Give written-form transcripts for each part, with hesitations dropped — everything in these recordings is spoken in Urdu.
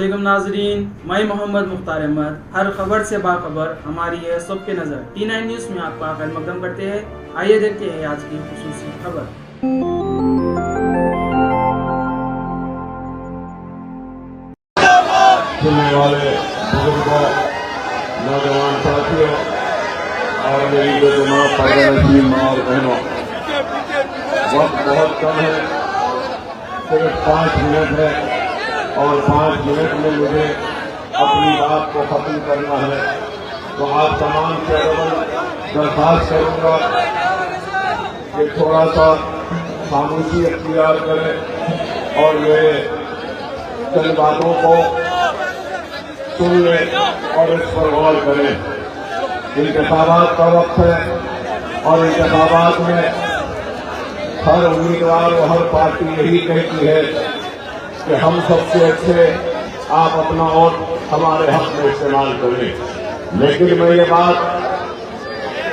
علیکم ناظرین، میں محمد مختار احمد ہر خبر سے باخبر ہماری ہے سب کے نظر T9 نیوز میں آپ کا خیر مقدم کرتے ہیں۔ آئیے دیکھتے ہیں آج کی خصوصی خبر۔ سننے والے بزرگوں، نوجوان ساتھیوں اور میری بے گناہ پردہ نشین ماں اور بہنوں، وقت بہت کم ہے، صرف 5 منٹ ہے اور 5 منٹ میں مجھے اپنی بات کو ختم کرنا ہے، تو آپ تمام سے درخواست کروں گا کہ تھوڑا سا خاموشی اختیار کریں اور میرے چند باتوں کو سن لیں اور اس پر غور کریں۔ انتخابات کا وقت ہے اور انتخابات میں ہر امیدوار اور ہر پارٹی یہی کہتی ہے کہ ہم سب سے اچھے آپ اپنا ووٹ ہمارے حق میں استعمال کریں، لیکن میں یہ بات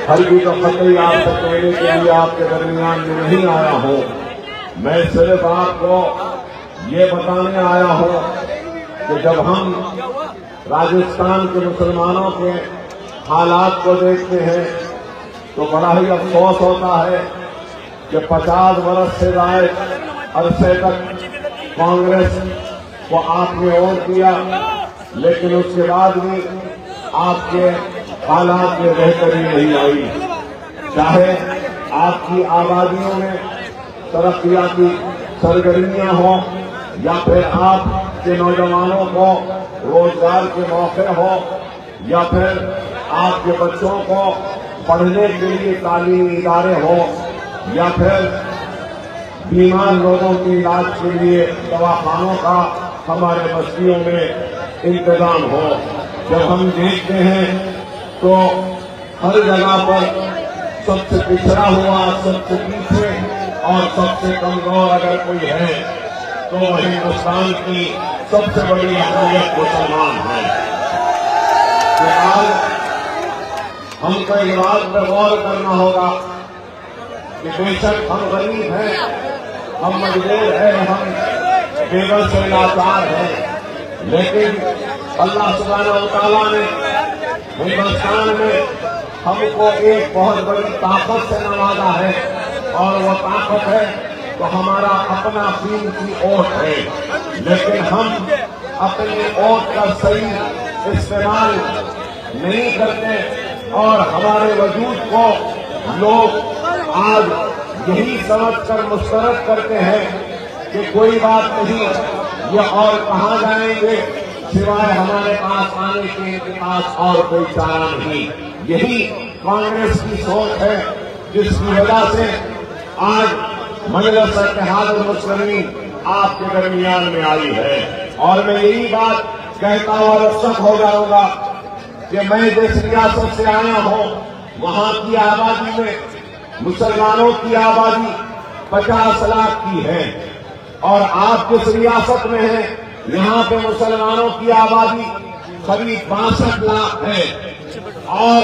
ہر بھی تو قطعی آپ سے کہنے کے لیے آپ کے درمیان میں نہیں آیا ہوں، میں صرف آپ کو یہ بتانے آیا ہوں کہ جب ہم راجستھان کے مسلمانوں کے حالات کو دیکھتے ہیں تو بڑا ہی افسوس ہوتا ہے کہ 50 برس سے زائد عرصے تک کانگریس کو آپ نے ووٹ دیا، لیکن اس کے بعد بھی آپ کے حالات میں بہتری نہیں آئی، چاہے آپ کی آبادیوں میں ترقیاتی سرگرمیاں ہوں یا پھر آپ کے نوجوانوں کو روزگار کے موقع ہو یا پھر آپ کے بچوں کو پڑھنے کے لیے تعلیمی ادارے ہوں یا پھر بیمار لوگوں کی علاج کے لیے دواخانوں کا ہمارے بستیوں میں انتظام ہو۔ جب ہم دیکھتے ہیں تو ہر جگہ پر سب سے پچھڑا ہوا، سب سے پیچھے اور سب سے کمزور اگر کوئی ہے تو وہ ہندوستان کی سب سے بڑی اقلیت مسلمان ہے۔ کہ آج ہم کو اس بات پہ غور کرنا ہوگا کہ بے شک ہم غریب ہیں، ہم مجبور ہیں، ہم بے بس و لاچار ہیں، لیکن اللہ سبحانہ و تعالیٰ نے ہندوستان میں ہم کو ایک بہت بڑی طاقت سے نوازا ہے اور وہ طاقت ہے تو ہمارا اپنا قیمتی ووٹ ہے، لیکن ہم اپنے ووٹ کا صحیح استعمال نہیں کرتے اور ہمارے وجود کو لوگ آج یہی سمجھ کر مسترد کرتے ہیں کہ کوئی بات نہیں، یہ اور کہاں جائیں گے سوائے ہمارے پاس آنے کے ان کے پاس اور کوئی چارہ نہیں۔ یہی کانگریس کی سوچ ہے جس کی وجہ سے آج مجلس اتحاد المسلمین آپ کے درمیان میں آئی ہے، اور میں یہی بات کہتا ہوں اور رخصت ہو جاؤں گا کہ میں جس ریاست سے آیا ہوں وہاں کی آبادی میں مسلمانوں کی آبادی 50 لاکھ کی ہے، اور آپ جس ریاست میں ہیں یہاں پہ مسلمانوں کی آبادی قریب 62 لاکھ ہے، اور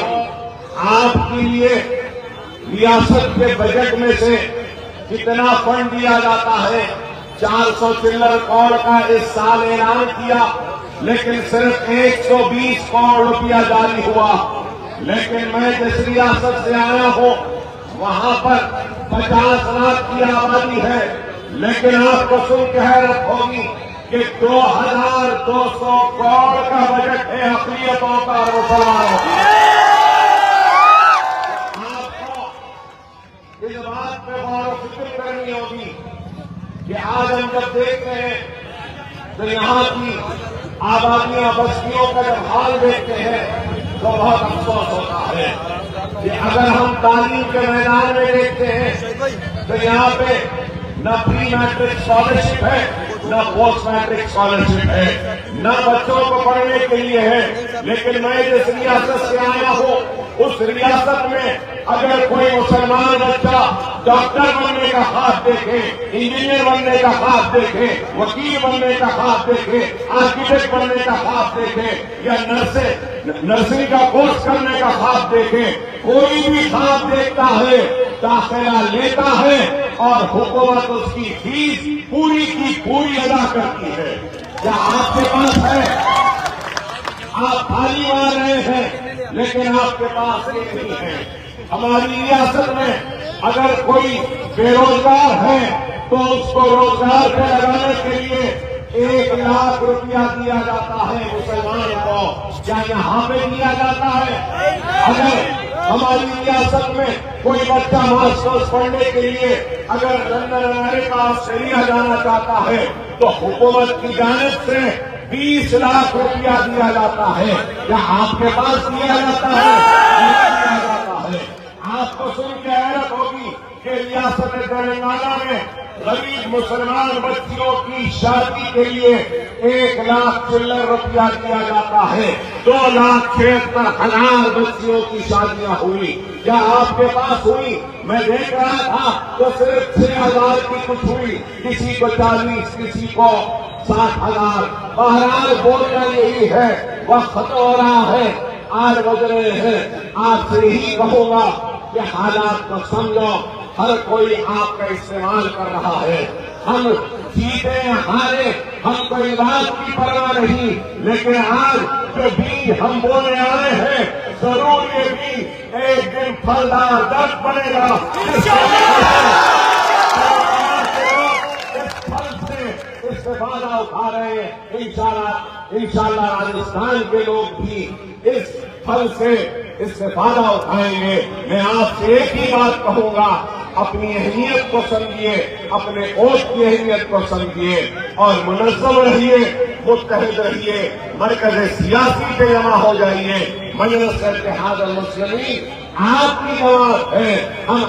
آپ کے لیے ریاست کے بجٹ میں سے کتنا فنڈ دیا جاتا ہے؟ 400 چلر کروڑ کا اس سال اعلان کیا، لیکن صرف 120 کروڑ روپیہ جاری ہوا، لیکن میں جس ریاست سے آیا ہوں وہاں پر 50 لاکھ کی آبادی ہے، لیکن آپ کو سن کے حیرت ہوگی کہ 2200 کروڑ کا بجٹ ہے اقلیتوں کا اور مسلمانوں کا۔ اس بات پہ غور و فکر کرنی ہوگی کہ آج ہم جب دیکھتے ہیں تو یہاں کی آبادیاں بستیوں کا جب حال دیکھتے ہیں تو بہت افسوس ہوتا ہے کہ اگر ہم تعلیم کے میدان میں دیکھتے ہیں تو یہاں پہ نہ پری میٹرک اسکالرشپ ہے، نہ پوسٹ میٹرک اسکالرشپ ہے، نہ بچوں کو پڑھنے کے لیے ہے، لیکن میں جس ریاست سے آیا ہوں اس ریاست میں اگر کوئی مسلمان بچہ ڈاکٹر بننے کا خواب دیکھے، انجینئر بننے کا خواب دیکھے، وکیل بننے کا خواب دیکھے، آرکیٹیکٹ بننے کا خواب دیکھے یا نرسری کا کورس کرنے کا خواب دیکھے، کوئی بھی خواب دیکھتا ہے داخلہ لیتا ہے اور حکومت اس کی فیس پوری کی پوری ادا کرتی ہے۔ یا آپ کے پاس ہے؟ آپ تھالی مار رہے ہیں لیکن آپ کے پاس یہ نہیں ہے۔ ہماری ریاست میں اگر کوئی بے روزگار ہے تو اس کو روزگار پہ لگانے کے لیے 1 لاکھ روپیہ دیا جاتا ہے مسلمان کو، کیا یہاں پہ دیا جاتا ہے؟ اگر ہماری ریاست میں کوئی بچہ ماسٹرز پڑھنے کے لیے اگر لندن امریکہ آسٹریلیا جانا چاہتا ہے تو حکومت کی جانب سے 20 لاکھ روپیہ دیا جاتا ہے، یا آپ کے پاس دیا جاتا ہے؟ دیا جاتا ہے۔ آپ کو سن کے حیرت ہوگی کہ ریاست تلنگانہ میں غریب مسلمان بچیوں کی شادی کے لیے 1 لاکھ چلر روپیہ دیا جاتا ہے، 2,76,000 بچیوں کی شادیاں ہوئی۔ کیا آپ کے پاس ہوئی؟ میں دیکھ رہا تھا تو صرف 6,000 کی کچھ ہوئی، کسی کو 40، کسی کو 60,000۔ بہرحال بولنا یہی ہے، وقت ہو رہا ہے، 8 بج رہے ہیں۔ آپ سے یہی کہوں گا کہ حالات کو سمجھو، ہر کوئی آپ کا استعمال کر رہا ہے۔ ہم جیتے ہارے ہم کو اس بات کی پرواہ نہیں، لیکن آج جو بیج ہم بولنے آئے ہیں ضرور یہ بیج ایک دن پھلدار درخت بنے گا۔ اس پھل سے استفادہ اٹھا رہے ہیں انشاءاللہ راجستھان کے لوگ بھی اس پھل سے استفادہ اٹھائیں گے۔ میں آپ سے ایک ہی بات کہوں گا، اپنی اہمیت کو سمجھیے، اپنے عہد کی اہمیت کو سمجھیے اور منظم رہیے، متحد رہیے، مرکز سیاسی پہ جمع ہو جائیے۔ مجلس اتحاد المسلمین آپ کی جماعت ہے، ہم